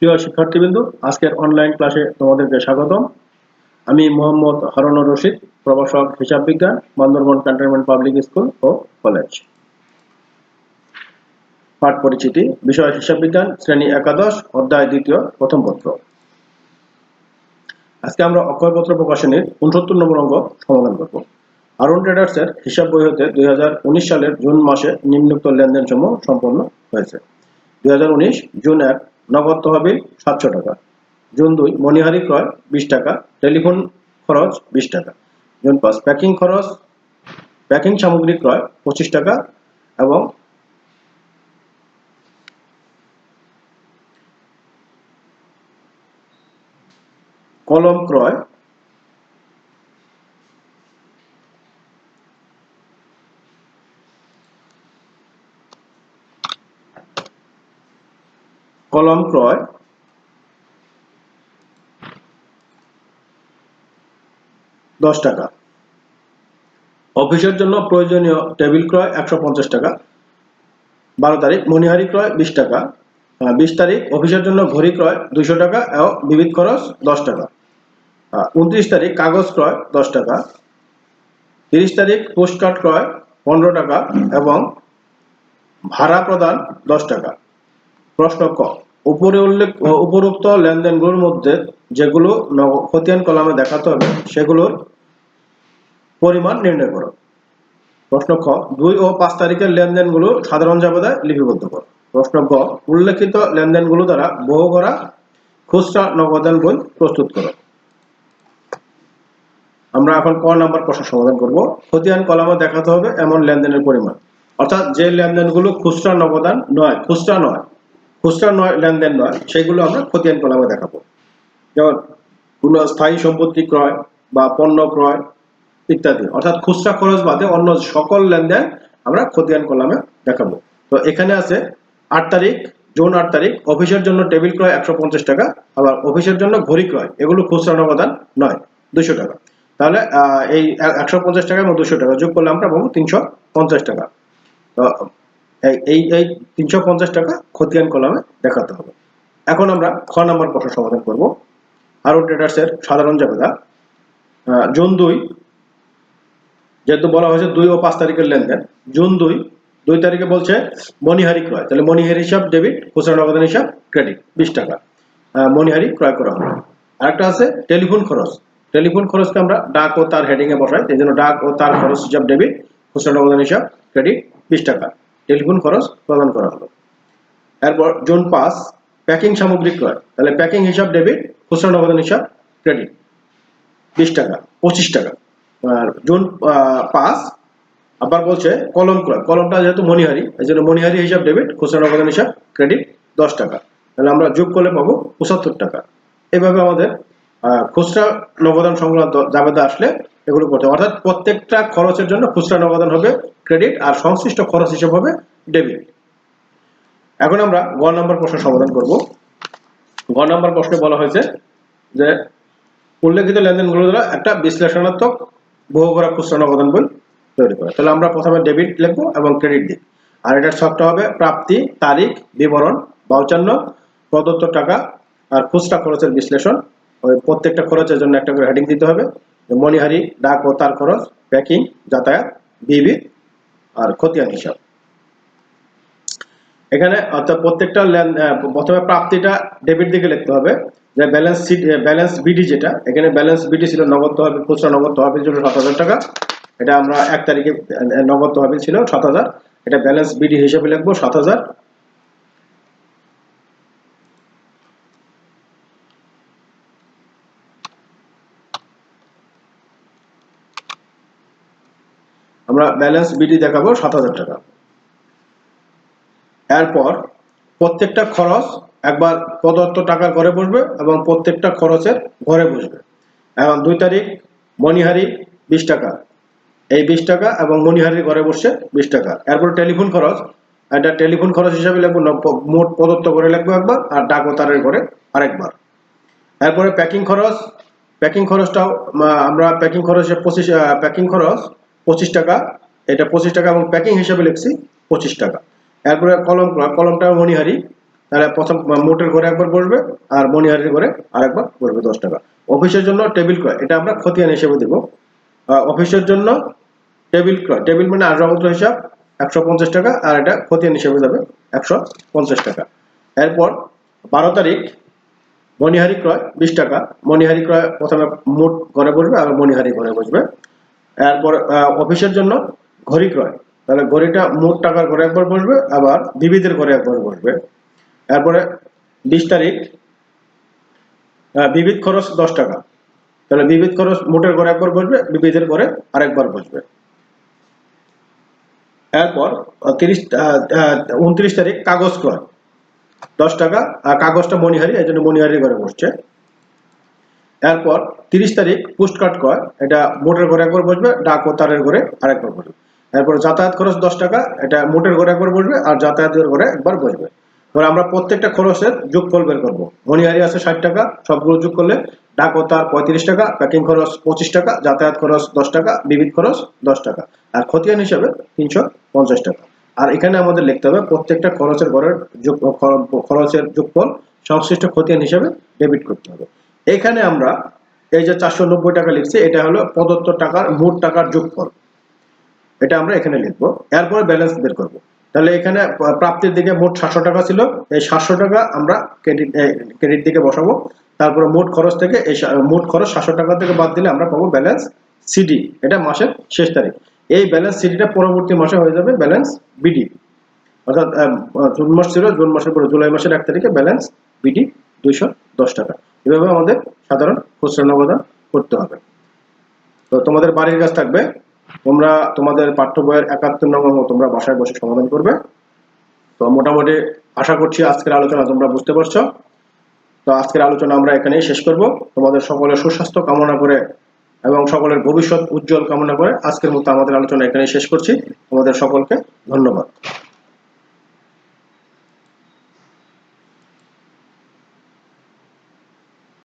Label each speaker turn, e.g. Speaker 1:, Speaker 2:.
Speaker 1: প্রিয় শিক্ষার্থীবৃন্দ, আজকের অনলাইন ক্লাসে তোমাদেরকে স্বাগতম। আমি মোহাম্মদ হারুনুর রশিদ, প্রভাষক হিসাব বিজ্ঞান, বান্দরবান ক্যান্টনমেন্ট পাবলিক স্কুল ও কলেজ। পাঠ পরিচিতি, বিষয় হিসাব বিজ্ঞান, শ্রেণী একাদশ, অধ্যায় দ্বিতীয়, প্রথম পত্র। আজকে আমরা অক্ষয়পত্র প্রকাশনীর 69 নম্বর অঙ্ক সমাধান করব। আরুন ট্রেডার্সের হিসাব বই হতে 2019 সালের জুন মাসে নিম্নোক্ত লেনদেন সমূহ সম্পন্ন হয়েছে। 2019 জুন 1 নগদ তহবিল 700 টাকা। জুন 2 মণিহারি ক্রয় 20 টাকা, টেলিফোন খরচ 20 টাকা। জুন 5 প্যাকিং সামগ্রী ক্রয় 25 টাকা এবং কলম ক্রয়10 টাকা। অফিসের জন্য প্রয়োজনীয় টেবিল ক্রয় 150 টাকা। 12 তারিখ মণিহারি ক্রয় 20 টাকা। 20 তারিখ অফিসের জন্য ঘড়ি ক্রয় 200 টাকা এবং বিবিধ খরচ 10 টাকা। 29 তারিখ কাগজ ক্রয় 10 টাকা। 30 তারিখ পোস্টকার্ড ক্রয় 15 টাকা এবং ভাড়া প্রদান 10 টাকা। প্রশ্ন ক, উপরোক্ত লেনদেনগুলোর মধ্যে যেগুলো খতিয়ান কলামে দেখাতে হবে সেগুলোর পরিমাণ নির্ণয় করো। প্রশ্ন খ, 2 ও 5 তারিখের লেনদেনগুলো সাধারণ জাবেদায় লিপিবদ্ধ করো। প্রশ্ন গ, উল্লেখিত লেনদেনগুলো দ্বারা বহ করা খুচরা নগদান বই প্রস্তুত করো। আমরা এখন ক নাম্বার প্রশ্ন সমাধান করব। খতিয়ান কলামে দেখাতে হবে এমন লেনদেনের পরিমাণ, অর্থাৎ যে লেনদেনগুলো খুচরা লেনদেন নয় সেগুলো আমরা খতিয়ান কলামে দেখাবো। যেমন কোনো স্থায়ী সম্পত্তি ক্রয় বা পণ্য ক্রয় ইত্যাদি, অর্থাৎ খুচরা খরচ বাদে অন্য সকল লেনদেন আমরা খতিয়ান কলামে দেখাবো। তো এখানে আছে 8 তারিখ জুন 8 তারিখ অফিসের জন্য টেবিল ক্রয় 150 টাকা, আবার অফিসের জন্য ঘড়ি ক্রয়, এগুলো খুচরা নগদান নয়, 200 টাকা। তাহলে এই 150 টাকা এবং 200 টাকা যোগ করলে আমরা পাবো 350 টাকা। তো এই 350 টাকা খতিয়ান কলামে দেখাতে হবে। এখন আমরা খ নাম্বার প্রশ্ন সমাধান করব। আরুন ট্রেডার্সের সাধারণ জাবেদা জুন 2, যেহেতু বলা হয়েছে 2 ও 5 তারিখের লেনদেন, জুন 2 তারিখে বলছে মণিহারি ক্রয়, তাহলে মণিহারি হিসাব ডেবিট, খুচরা নগদান হিসাব ক্রেডিট, 20 টাকা মণিহারি ক্রয় করা হবে। আরেকটা আছে টেলিফোন খরচ। টেলিফোন খরচকে আমরা ডাক ও তার হেডিং এ বসাই, এই জন্য ডাক ও তার খরচ হিসাব ডেবিট, খুচরা নগদান হিসাব ক্রেডিট, 20 টাকা টেলিফোন খরচ প্রদান করা হলো। এরপর জুন 5 প্যাকিং সামগ্রী ক্রয়, তাহলে প্যাকিং হিসাব ডেবিট, খুচরা নগদান হিসাব ক্রেডিট, 20 টাকা 25 টাকা। আর জুন 5 আবার বলছে কলম ক্রয়, কলমটা যেহেতু মণিহারি এই জন্য মণিহারি হিসাব ডেবিট, খুচরা নগদান হিসাব ক্রেডিট, 10 টাকা। তাহলে আমরা যোগ করলে পাবো 75 টাকা। এইভাবে আমাদের খুচরা নগদান সংক্রান্ত জাবেদা আসলে এগুলো করতে হবে, অর্থাৎ প্রত্যেকটা খরচের জন্য খুচরা নগদান হবে ক্রেডিট আর সংশ্লিষ্ট খরচ হিসাব হবে ডেবিট। এখন আমরা গ নাম্বার প্রশ্ন সমাধান করব। গ নাম্বার প্রশ্নে বলা হয়েছে যে উল্লেখিত লেনদেনগুলো দ্বারা একটা বিশ্লেষণাত্মক বহ করা খুচরা নগদান বই তৈরি করা। তাহলে আমরা প্রথমে ডেবিট লিখবো এবং ক্রেডিট দিই, আর এটার ছকটা হবে প্রাপ্তি, তারিখ, বিবরণ, ভাউচার, প্রদত্ত টাকা আর খুচরা খরচের বিশ্লেষণ। ওই প্রত্যেকটা খরচের জন্য একটা করে হেডিং দিতে হবে, মণিহারি, ডাক ও তার খরচ, প্যাকিং, যাতায়াত, বিবিধ আর খতিয়ান হিসাব। এখানে অর্থাৎ প্রত্যেকটা প্রথমে প্রাপ্তিটা ডেবিট দিকে লিখতে হবে, যে ব্যালেন্স বিডি, যেটা এখানে ব্যালেন্স বিডি ছিল নগদ তহবিল, খুচরা নগদ তহবিল ছিল 7000 টাকা। এটা আমরা 1 তারিখে নগদ তহবিল ছিল 7000, এটা ব্যালেন্স বিডি হিসেবে লিখবো 7000। আমরা ব্যালেন্স বিডি দেখাবো 7000 টাকা। এরপর প্রত্যেকটা খরচ একবার প্রদত্ত টাকার ঘরে বসবে এবং প্রত্যেকটা খরচের ঘরে বসবে। এবং 2 তারিখ মণিহারি 20 টাকা, এই 20 টাকা এবং মণিহারির ঘরে বসছে 20 টাকা। এরপর টেলিফোন খরচ, এটা টেলিফোন খরচ হিসাবে লিখবো, মোট প্রদত্ত ঘরে লিখবো একবার আর ডাক ও তারের ঘরে আরেকবার। এরপরে প্যাকিং খরচটাও আমরা প্যাকিং খরচ 25 টাকা, এটা 25 টাকা এবং প্যাকিং হিসাবে লিখছি 25 টাকা। এরপরে কলমটা মণিহারি, তাহলে প্রথম মোটের ঘরে একবার বসবে আর মনিহারির ঘরে আরেকবার বসবে 10 টাকা। অফিসের জন্য টেবিল ক্রয়, এটা আমরা খতিয়ান হিসেবে দেব। অফিসের জন্য টেবিল ক্রয়, টেবিল মানে আসবাবপত্র হিসাব 150 টাকা, আর এটা খতিয়ান হিসেবে যাবে 150 টাকা। এরপর 12 তারিখ মনিহারি ক্রয় 20 টাকা। মনিহারি ক্রয় প্রথমে মোট ঘরে বসবে আর মনিহারি ঘরে বসবে। এরপর অফিসের জন্য ঘড়ি ক্রয়, তাহলে ঘড়িটা মোট টাকার ঘরে একবার বসবে, আবার বিবিধের ঘরে একবার বসবে। এরপরে 20 তারিখ বিবিধ খরচ 10 টাকা, তাহলে বিবিধ খরচ মোটের ঘরে একবার বসবে, বিবিধের ঘরে আরেকবার বসবে। এরপর 29 তারিখ কাগজ ক্রয় 10 টাকা, আর কাগজটা মনিহারি, এই জন্য মনিহারির ঘরে বসছে। এরপর 30 তারিখ পোস্ট কার্ড ক্রয়, এটা মোটের ঘরে একবার বসবে, ডাক ও তারের ঘরে আরেকবার বসবে। এরপর যাতায়াত খরচ 10 টাকা, এটা মোটের ঘরে একবার বসবে আর যাতায়াতের ঘরে একবার বসবে। এবার আমরা প্রত্যেকটা খরচের যোগফল বের করব। মনিহারি আছে 60 টাকা, সবগুলো যোগ করলে ডাক ও তার 35 টাকা, প্যাকিং খরচ 25 টাকা, যাতায়াত খরচ 10 টাকা, বিবিধ খরচ 10 টাকা, আর খতিয়ান হিসাবে 350 টাকা। আর এখানে আমাদের লিখতে হবে প্রত্যেকটা খরচের ঘরের খরচের যোগফল সংশ্লিষ্ট খতিয়ান হিসাবে ডেবিট করতে হবে। এখানে আমরা এই যে 490 টাকা লিখছি, এটা হলো প্রদত্ত টাকার মোট টাকার যোগফল, এটা আমরা এখানে লিখবো। এরপরে ব্যালেন্স বের করব। তাহলে এখানে প্রাপ্তির দিকে মোট 700 টাকা ছিল, এই 700 টাকা আমরা ক্রেডিট দিকে বসাবো। তারপরে মোট খরচ থেকে এই মোট খরচ 700 টাকা থেকে বাদ দিলে আমরা পাবো ব্যালেন্স সিডি, এটা মাসের শেষ তারিখ। এই ব্যালেন্স সিডিটা পরবর্তী মাসে হয়ে যাবে ব্যালেন্স বিডি, অর্থাৎ জুন মাস ছিল, জুন মাসের পরে জুলাই মাসের 1 তারিখে ব্যালেন্স বিডি 210 টাকা। এভাবে আমাদের সাধারণ খুচরা নগদান করতে হবে। তো তোমাদের বাড়ির কাজ থাকবে, তোমরা তোমাদের পাঠ্য বইয়ের 71 নম্বর তোমরা বাসায় বসে সমাধান করবে। তো মোটামুটি আশা করছি আজকের আলোচনা তোমরা বুঝতে পারছো। তো আজকের আলোচনা আমরা এখানেই শেষ করব। তোমাদের সকলের সুস্বাস্থ্য কামনা করে এবং সকলের ভবিষ্যৎ উজ্জ্বল কামনা করে আজকের মতো আমাদের আলোচনা এখানেই শেষ করছি। তোমাদের সকলকে ধন্যবাদ।